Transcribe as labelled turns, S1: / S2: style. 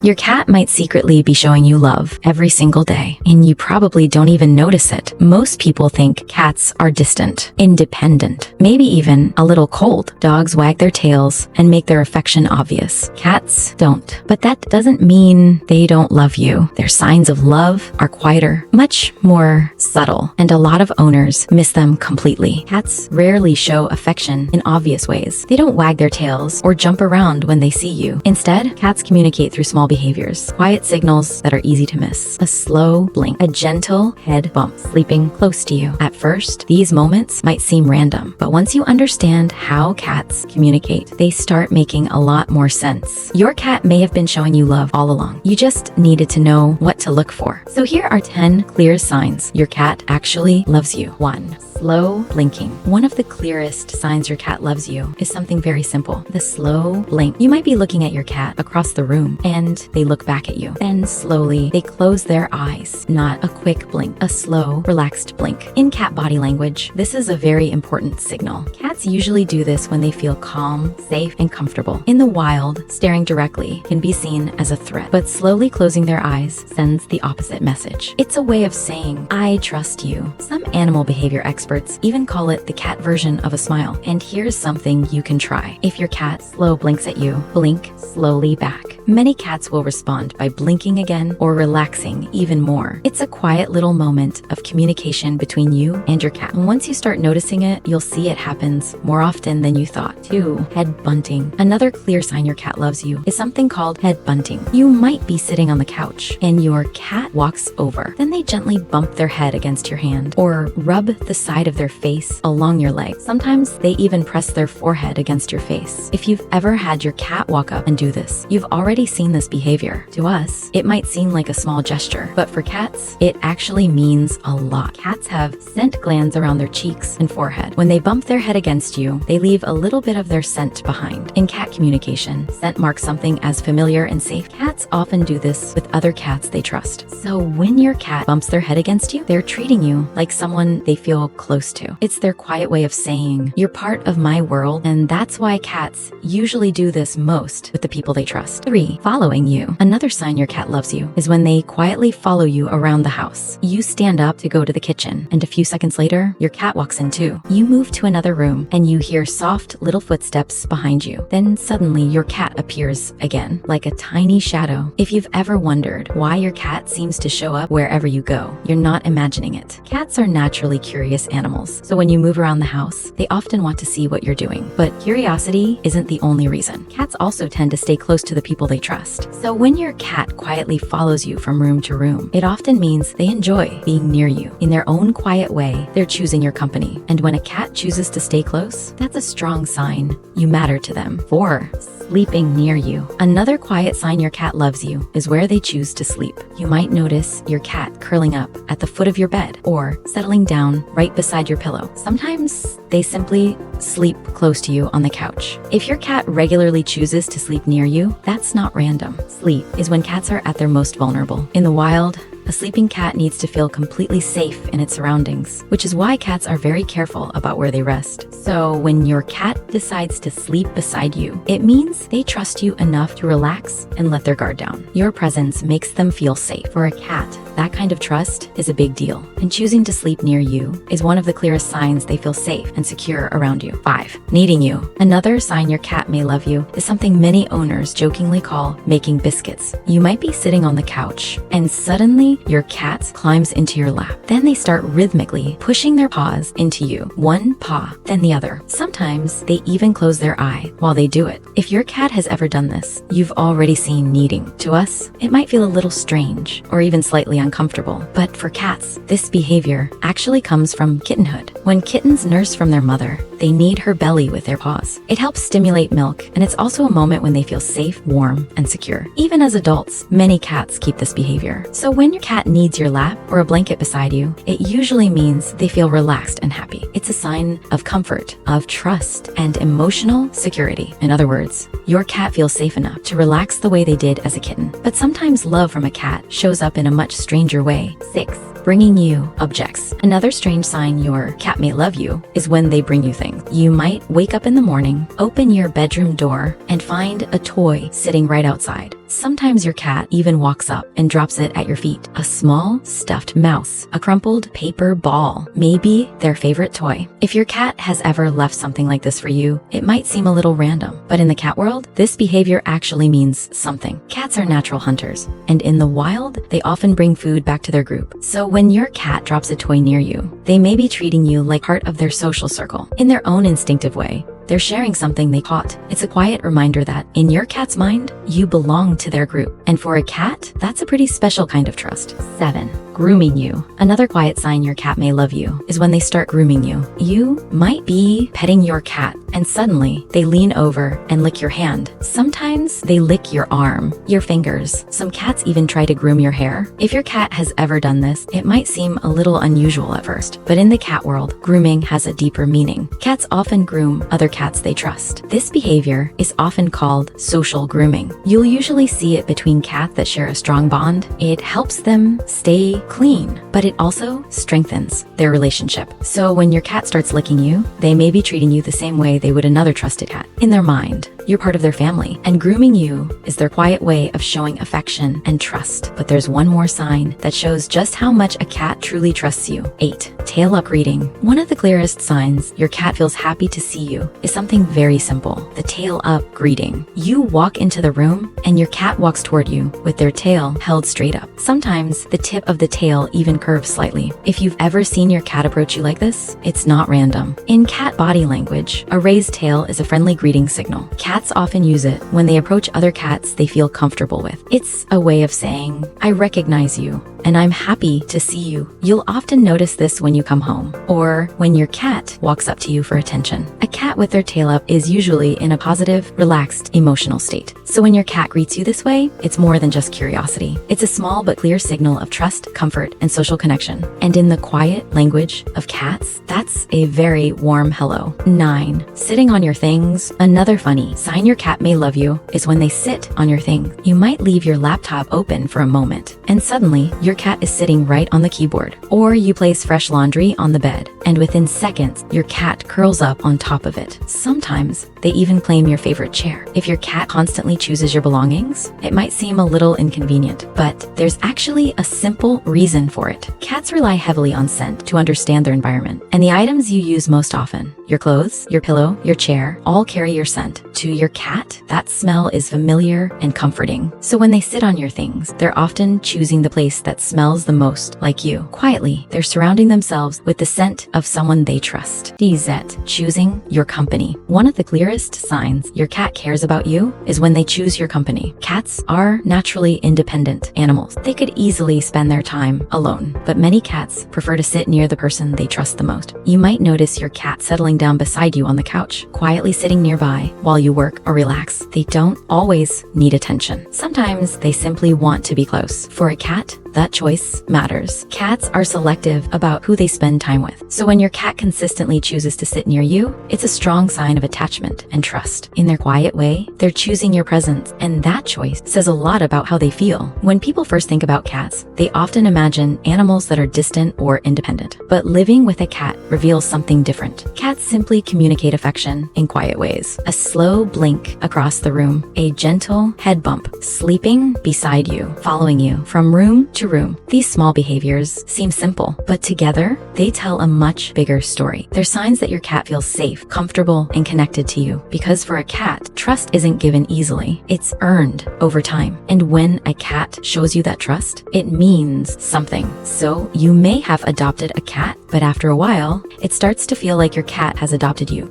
S1: Your cat might secretly be showing you love every single day, and you probably don't even notice it. Most people think cats are distant, independent, maybe even a little cold. Dogs wag their tails and make their affection obvious. Cats don't. But that doesn't mean they don't love you. Their signs of love are quieter, much more subtle, and a lot of owners miss them completely. Cats rarely show affection in obvious ways. They don't wag their tails or jump around when they see you. Instead, cats communicate through small behaviors, quiet signals that are easy to miss. A slow blink, a gentle head bump, sleeping close to you. At first, these moments might seem random, but once you understand how cats communicate, they start making a lot more sense. Your cat may have been showing you love all along. You just needed to know what to look for. So here are 10 clear signs your cat actually loves you. 1. Slow blinking. One of the clearest signs your cat loves you is something very simple. The slow blink. You might be looking at your cat across the room and they look back at you. Then slowly they close their eyes. Not a quick blink, a slow, relaxed blink. In cat body language, this is a very important signal. Cats usually do this when they feel calm, safe, and comfortable. In the wild, staring directly can be seen as a threat, but slowly closing their eyes sends the opposite message. It's a way of saying, I trust you. Some animal behavior experts even call it the cat version of a smile. And here's something you can try. If your cat slow blinks at you, blink slowly back. Many cats will respond by blinking again or relaxing even more. It's a quiet little moment of communication between you and your cat. And once you start noticing it, you'll see it happens more often than you thought. 2. Head bunting. Another clear sign your cat loves you is something called head bunting. You might be sitting on the couch and your cat walks over. Then they gently bump their head against your hand or rub the side of their face along your leg. Sometimes they even press their forehead against your face. If you've ever had your cat walk up and do this, you've already seen this behavior. To us, it might seem like a small gesture, but for cats, it actually means a lot. Cats have scent glands around their cheeks and forehead. When they bump their head against you, they leave a little bit of their scent behind. In cat communication, scent marks something as familiar and safe. Cats often do this with other cats they trust. So when your cat bumps their head against you, they're treating you like someone they feel close to. It's their quiet way of saying, you're part of my world, and that's why cats usually do this most with the people they trust. 3. Following you. Another sign your cat loves you is when they quietly follow you around the house. You stand up to go to the kitchen, and a few seconds later, your cat walks in too. You move to another room, and you hear soft little footsteps behind you. Then suddenly, your cat appears again, like a tiny shadow. If you've ever wondered why your cat seems to show up wherever you go, you're not imagining it. Cats are naturally curious animals, so when you move around the house, they often want to see what you're doing. But curiosity isn't the only reason. Cats also tend to stay close to the people they trust. So when your cat quietly follows you from room to room, it often means they enjoy being near you. In their own quiet way, they're choosing your company. And when a cat chooses to stay close, that's a strong sign you matter to them. 4. Sleeping near you. Another quiet sign your cat loves you is where they choose to sleep. You might notice your cat curling up at the foot of your bed or settling down right beside your pillow. Sometimes they simply sleep close to you on the couch. If your cat regularly chooses to sleep near you, that's not random. Sleep is when cats are at their most vulnerable. In the wild, a sleeping cat needs to feel completely safe in its surroundings, which is why cats are very careful about where they rest. So when your cat decides to sleep beside you, it means they trust you enough to relax and let their guard down. Your presence makes them feel safe. For a cat, that kind of trust is a big deal, and choosing to sleep near you is one of the clearest signs they feel safe and secure around you. 5. Kneading you. Another sign your cat may love you is something many owners jokingly call making biscuits. You might be sitting on the couch, and suddenly your cat climbs into your lap. Then they start rhythmically pushing their paws into you, one paw, then the other. Sometimes they even close their eye while they do it. If your cat has ever done this, you've already seen kneading. To us, it might feel a little strange or even slightly uncomfortable, but for cats, this behavior actually comes from kittenhood. When kittens nurse from their mother, they knead her belly with their paws. It helps stimulate milk, and it's also a moment when they feel safe, warm, and secure. Even as adults, many cats keep this behavior. So when your cat needs your lap or a blanket beside you, it usually means they feel relaxed and happy. It's a sign of comfort, of trust, and emotional security. In other words, your cat feels safe enough to relax the way they did as a kitten. But sometimes love from a cat shows up in a much stranger way. 6. Bringing you objects. Another strange sign your cat may love you is when they bring you things. You might wake up in the morning, open your bedroom door, and find a toy sitting right outside. Sometimes your cat even walks up and drops it at your feet. A small, stuffed mouse, a crumpled paper ball, maybe their favorite toy. If your cat has ever left something like this for you, it might seem a little random, but in the cat world, this behavior actually means something. Cats are natural hunters, and in the wild, they often bring food back to their group. So when your cat drops a toy near you, they may be treating you like part of their social circle. In their own instinctive way, they're sharing something they caught. It's a quiet reminder that, in your cat's mind, you belong to their group. And for a cat, that's a pretty special kind of trust. 7. Grooming you. Another quiet sign your cat may love you is when they start grooming you. You might be petting your cat, and suddenly they lean over and lick your hand. Sometimes they lick your arm, your fingers. Some cats even try to groom your hair. If your cat has ever done this, it might seem a little unusual at first, but in the cat world, grooming has a deeper meaning. Cats often groom other cats they trust. This behavior is often called social grooming. You'll usually see it between cats that share a strong bond. It helps them stay clean, but it also strengthens their relationship. So when your cat starts licking you, they may be treating you the same way they would another trusted cat. In their mind, you're part of their family, and grooming you is their quiet way of showing affection and trust. But there's one more sign that shows just how much a cat truly trusts you. 8. Tail up greeting. One of the clearest signs your cat feels happy to see you is something very simple: the tail up greeting. You walk into the room, and your cat walks toward you with their tail held straight up. Sometimes the tip of the tail even curves slightly. If you've ever seen your cat approach you like this, it's not random. In cat body language, a raised tail is a friendly greeting signal. Cats often use it when they approach other cats they feel comfortable with. It's a way of saying, "I recognize you, and I'm happy to see you." You'll often notice this when you come home, or when your cat walks up to you for attention. A cat with their tail up is usually in a positive, relaxed, emotional state. So when your cat greets you this way, it's more than just curiosity. It's a small but clear signal of trust, comfort, and social connection. And in the quiet language of cats, that's a very warm hello. 9. Sitting on your things. Another funny sign your cat may love you is when they sit on your things. You might leave your laptop open for a moment, and suddenly your cat is sitting right on the keyboard. Or you place fresh laundry on the bed, and within seconds, your cat curls up on top of it. Sometimes they even claim your favorite chair. If your cat constantly chooses your belongings, it might seem a little inconvenient, but there's actually a simple reason for it. Cats rely heavily on scent to understand their environment, and the items you use most often, your clothes, your pillow, your chair, all carry your scent. To your cat, that smell is familiar and comforting. So when they sit on your things, they're often choosing the place that smells the most like you. Quietly, they're surrounding themselves with the scent of someone they trust. DZ, choosing your company. One of the clearest signs your cat cares about you is when they choose your company. Cats are naturally independent animals. They could easily spend their time alone, but many cats prefer to sit near the person they trust the most. You might notice your cat settling down beside you on the couch, quietly sitting nearby while you work or relax. They don't always need attention. Sometimes they simply want to be close. For a cat, that choice matters. Cats are selective about who they spend time with. So when your cat consistently chooses to sit near you, it's a strong sign of attachment and trust. In their quiet way, they're choosing your presence, and that choice says a lot about how they feel. When people first think about cats, they often imagine animals that are distant or independent. But living with a cat reveals something different. Cats simply communicate affection in quiet ways. A slow blink across the room, a gentle head bump, sleeping beside you, following you from room to room. These small behaviors seem simple, but together, they tell a much bigger story. They're signs that your cat feels safe, comfortable, and connected to you. Because for a cat, trust isn't given easily. It's earned over time. And when a cat shows you that trust, it means something. So you may have adopted a cat, but after a while, it starts to feel like your cat has adopted you.